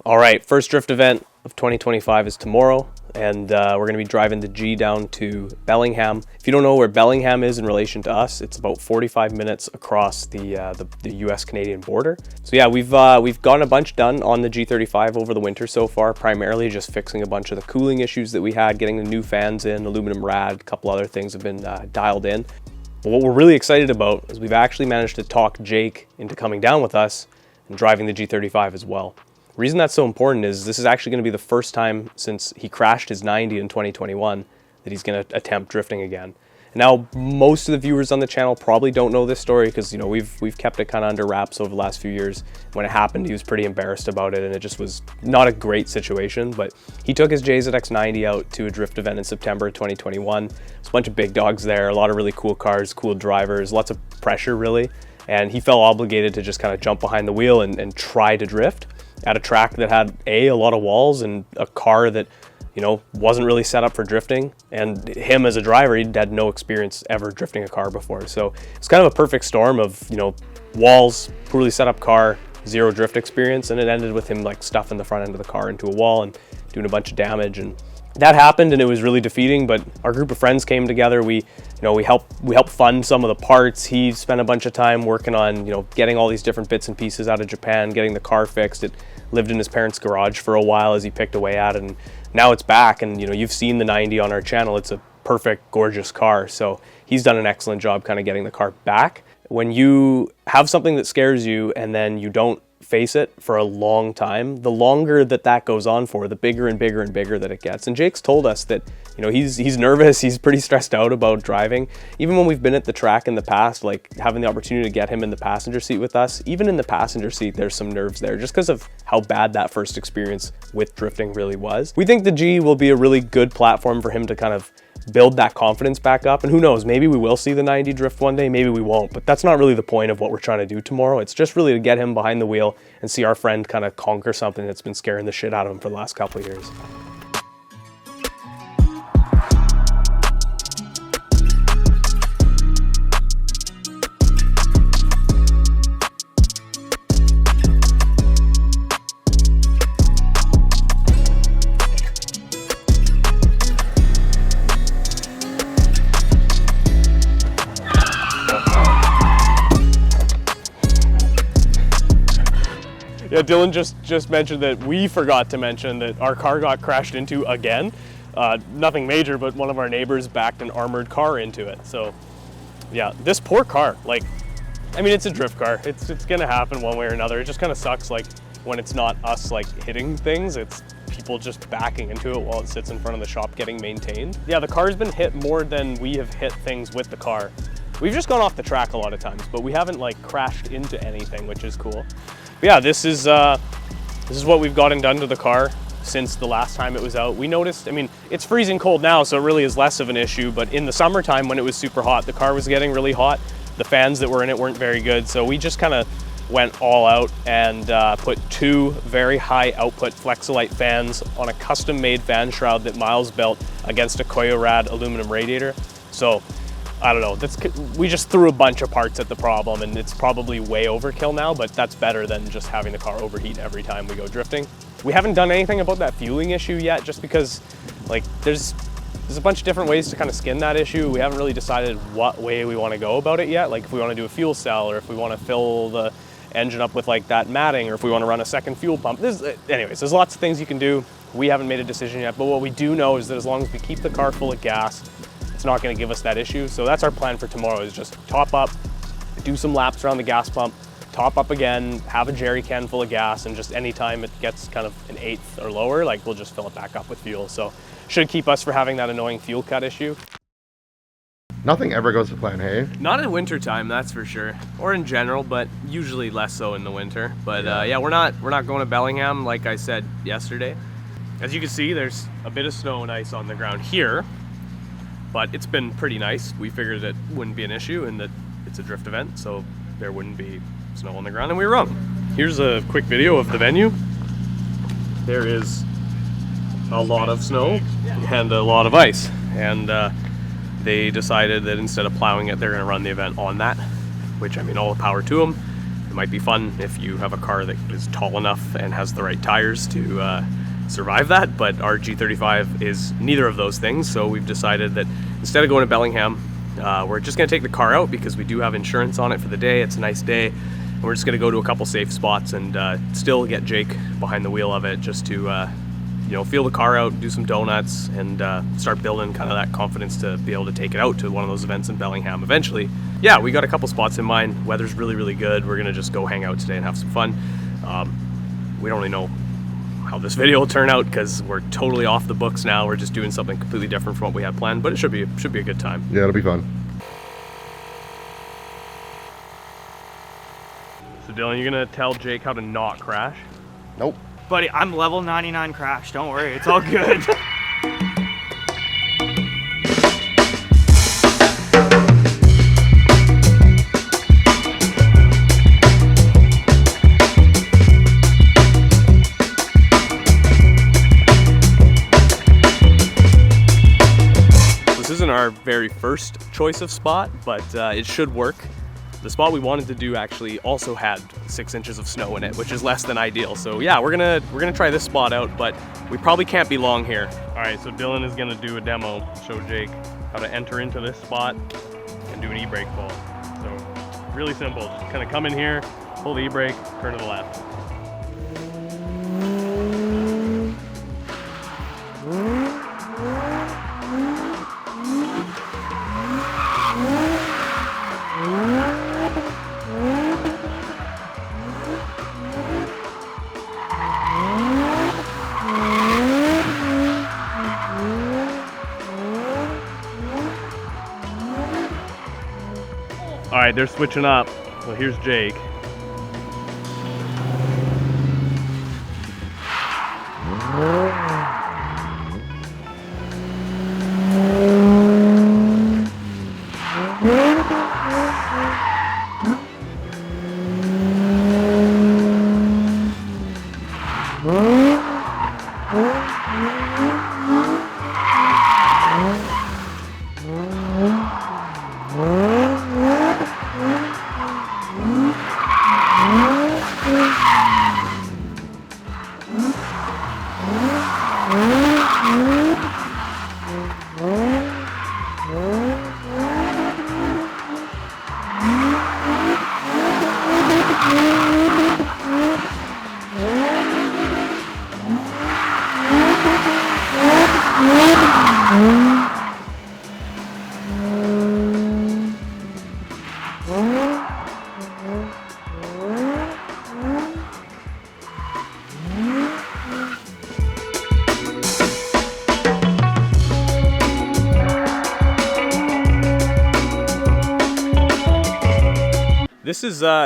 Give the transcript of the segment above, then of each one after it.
All right, first drift event of 2025 is tomorrow, and we're going to be driving the G down to Bellingham. If you don't know where Bellingham is in relation to us, it's about 45 minutes across the US-Canadian border. So yeah, we've gotten a bunch done on the G35 over the winter so far, primarily just fixing a bunch of the cooling issues that we had, getting the new fans in, aluminum rad, a couple other things have been dialed in. But what we're really excited about is we've actually managed to talk Jake into coming down with us and driving the G35 as well. The reason that's so important is this is actually going to be the first time since he crashed his 90 in 2021 that he's going to attempt drifting again. And now most of the viewers on the channel probably don't know this story because, you know, we've kept it kind of under wraps over the last few years. When it happened, he was pretty embarrassed about it, and it just was not a great situation. But he took his JZX90 out to a drift event in September 2021. There's a bunch of big dogs there, a lot of really cool cars, cool drivers, lots of pressure really. And he felt obligated to just kind of jump behind the wheel and try to drift at a track that had a lot of walls and a car that, you know, wasn't really set up for drifting. And him as a driver, he had no experience ever drifting a car before. So it's kind of a perfect storm of, you know, walls, poorly set up car, zero drift experience. And it ended with him like stuffing the front end of the car into a wall and doing a bunch of damage. And that happened, and it was really defeating, but our group of friends came together. We helped fund some of the parts. He spent a bunch of time working on, you know, getting all these different bits and pieces out of Japan, getting the car fixed. It lived in his parents' garage for a while as he picked away at it, and now it's back. And, you know, you've seen the 90 on our channel. It's a perfect, gorgeous car. So he's done an excellent job kind of getting the car back. When you have something that scares you and then you don't face it for a long time, the longer that goes on for, the bigger and bigger and bigger that it gets. And Jake's told us that, you know, he's nervous, he's pretty stressed out about driving. Even when we've been at the track in the past, like having the opportunity to get him in the passenger seat with us, even in the passenger seat, there's some nerves there just because of how bad that first experience with drifting really was. We think the G will be a really good platform for him to kind of build that confidence back up. And who knows, maybe we will see the 90 drift one day, maybe we won't, but that's not really the point of what we're trying to do tomorrow. It's just really to get him behind the wheel and see our friend kind of conquer something that's been scaring the shit out of him for the last couple of years. Yeah, Dylan just mentioned that we forgot to mention that our car got crashed into again. Nothing major, but one of our neighbors backed an armored car into it. So yeah, this poor car, like, I mean, it's a drift car. It's gonna happen one way or another. It just kind of sucks, like, when it's not us like hitting things, it's people just backing into it while it sits in front of the shop getting maintained. Yeah, the car's been hit more than we have hit things with the car. We've just gone off the track a lot of times, but we haven't like crashed into anything, which is cool. But yeah, this is what we've gotten done to the car since the last time it was out. We noticed, I mean, it's freezing cold now, so it really is less of an issue, but in the summertime when it was super hot, the car was getting really hot. The fans that were in it weren't very good, so we just kind of went all out and put two very high output Flexolite fans on a custom made fan shroud that Miles built against a Koyorad aluminum radiator. So I don't know, we just threw a bunch of parts at the problem, and it's probably way overkill now, but that's better than just having the car overheat every time we go drifting. We haven't done anything about that fueling issue yet, just because like there's a bunch of different ways to kind of skin that issue. We haven't really decided what way we want to go about it yet, like if we want to do a fuel cell, or if we want to fill the engine up with like that matting, or if we want to run a second fuel pump. Anyways, there's lots of things you can do. We haven't made a decision yet, but what we do know is that as long as we keep the car full of gas, it's not going to give us that issue. So that's our plan for tomorrow, is just top up, do some laps around the gas pump, top up again, have a jerry can full of gas, and just anytime it gets kind of an eighth or lower, like we'll just fill it back up with fuel. So should keep us from having that annoying fuel cut issue. Nothing ever goes to plan, hey? Not in winter time, that's for sure, or in general, but usually less so in the winter. But yeah, we're not going to Bellingham like I said yesterday. As you can see, there's a bit of snow and ice on the ground here, but it's been pretty nice. We figured it wouldn't be an issue and that it's a drift event, so there wouldn't be snow on the ground, and we were wrong. Here's a quick video of the venue. There is a lot of snow and a lot of ice, and they decided that instead of plowing it, they're gonna run the event on that, which, I mean, all the power to them. It might be fun if you have a car that is tall enough and has the right tires to survive that, but our G35 is neither of those things, so we've decided that instead of going to Bellingham, we're just going to take the car out because we do have insurance on it for the day. It's a nice day, and we're just going to go to a couple safe spots and still get Jake behind the wheel of it, just to you know, feel the car out, do some donuts, and start building kind of that confidence to be able to take it out to one of those events in Bellingham eventually. Yeah, we got a couple spots in mind. Weather's really, really good. We're gonna just go hang out today and have some fun. We don't really know how this video will turn out because we're totally off the books now. We're just doing something completely different from what we had planned, but it should be a good time. Yeah, it'll be fun. So Dylan, you're gonna tell Jake how to not crash? Nope. Buddy, I'm level 99 crash. Don't worry, it's all good. This isn't our very first choice of spot, but it should work. The spot we wanted to do actually also had 6 inches of snow in it, which is less than ideal. So yeah, we're gonna try this spot out, but we probably can't be long here. All right, so Dylan is gonna do a demo, show Jake how to enter into this spot and do an e-brake fall. So really simple, just kind of come in here, pull the e-brake, turn to the left. All right, they're switching up. Well, here's Jake.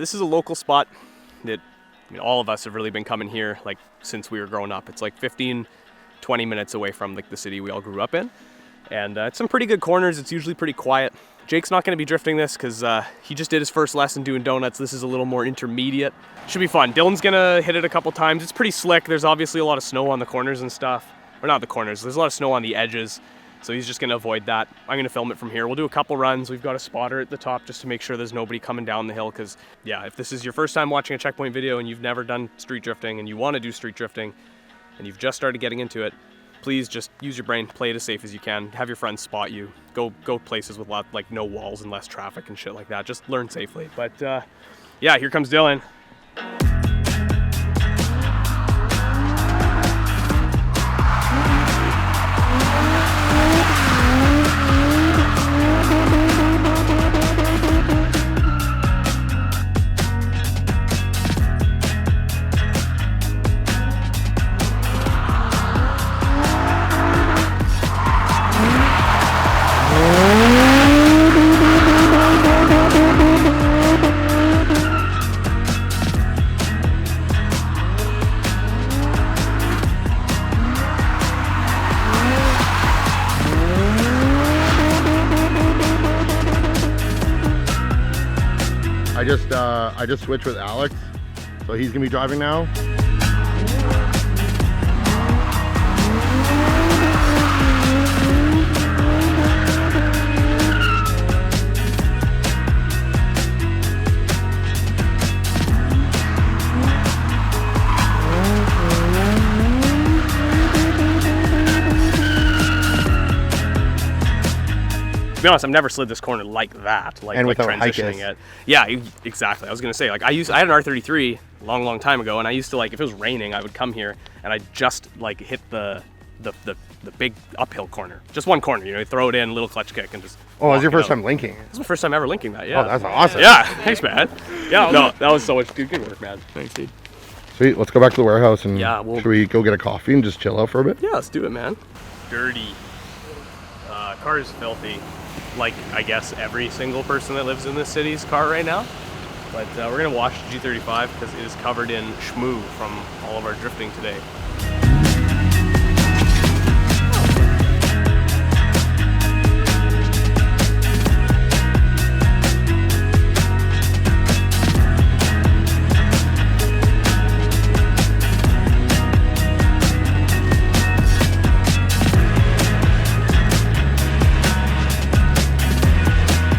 This is a local spot that, I mean, all of us have really been coming here like since we were growing up. It's like 15-20 minutes away from like the city we all grew up in, and it's some pretty good corners. It's usually pretty quiet. Jake's not going to be drifting this because he just did his first lesson doing donuts. This is a little more intermediate. Should be fun. Dylan's gonna hit it a couple times. It's pretty slick. There's obviously a lot of snow on the corners and stuff, or not the corners. There's a lot of snow on the edges. So he's just gonna avoid that. I'm gonna film it from here. We'll do a couple runs. We've got a spotter at the top just to make sure there's nobody coming down the hill, because yeah, if this is your first time watching a Checkpoint video and you've never done street drifting and you wanna do street drifting and you've just started getting into it, please just use your brain, play it as safe as you can, have your friends spot you, go places with like no walls and less traffic and shit like that. Just learn safely. But yeah, here comes Dylan. I just switched with Alex, so he's gonna be driving now. be honest, I've never slid this corner like that, like, and like without transitioning it. Yeah, exactly. I was gonna say, like, I had an R33 long time ago, and I used to, like, if it was raining, I would come here and I'd just like hit the big uphill corner, just one corner, you know, you throw it in, little clutch kick, and just. Oh, it was your first time linking? This is my first time ever linking that. Yeah. Oh, that's awesome. Yeah, thanks, man. Yeah, no, that was so much good work, man. Thanks, dude. Sweet, let's go back to the warehouse and should we go get a coffee and just chill out for a bit? Yeah, let's do it, man. Dirty. Car is filthy. Like, I guess every single person that lives in this city's car right now. But we're gonna wash the G35 because it is covered in schmoo from all of our drifting today.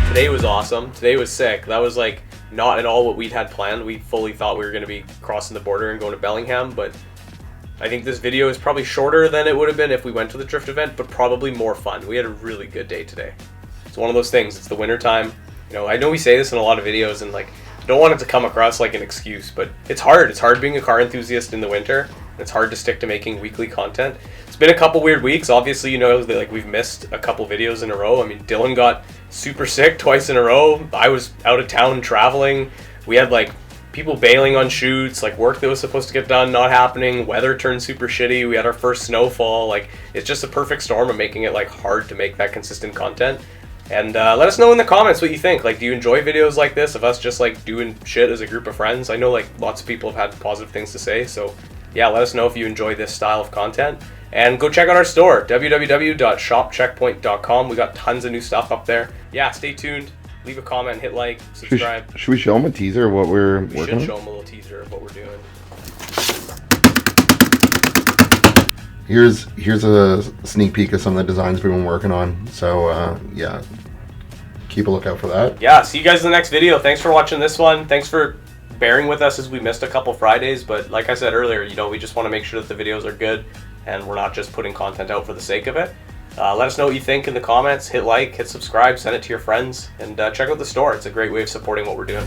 Today was awesome. Today was sick. That was like not at all what we'd had planned. We fully thought we were going to be crossing the border and going to Bellingham, but I think this video is probably shorter than it would have been if we went to the drift event, but probably more fun. We had a really good day today. It's one of those things. It's the winter time. You know, I know we say this in a lot of videos, and like, I don't want it to come across like an excuse, but it's hard. It's hard being a car enthusiast in the winter. It's hard to stick to making weekly content. It's been a couple weird weeks. Obviously, you know, that, like, we've missed a couple videos in a row. I mean, Dylan got super sick twice in a row. I was out of town traveling. We had like people bailing on shoots, like work that was supposed to get done not happening. Weather turned super shitty. We had our first snowfall. Like, it's just a perfect storm of making it like hard to make that consistent content. And let us know in the comments what you think. Like, do you enjoy videos like this of us just like doing shit as a group of friends? I know like lots of people have had positive things to say, so yeah, let us know if you enjoy this style of content. And go check out our store, www.shopcheckpoint.com. We got tons of new stuff up there. Yeah, stay tuned. Leave a comment, hit like, subscribe. Should we show them a teaser of what we're working on? We should show them a little teaser of what we're doing. Here's a sneak peek of some of the designs we've been working on. So yeah, keep a lookout for that. Yeah, see you guys in the next video. Thanks for watching this one. Thanks for bearing with us as we missed a couple Fridays, but like I said earlier, you know, we just want to make sure that the videos are good and we're not just putting content out for the sake of it. Let us know what you think in the comments. Hit like, hit subscribe, send it to your friends, and check out the store. It's a great way of supporting what we're doing.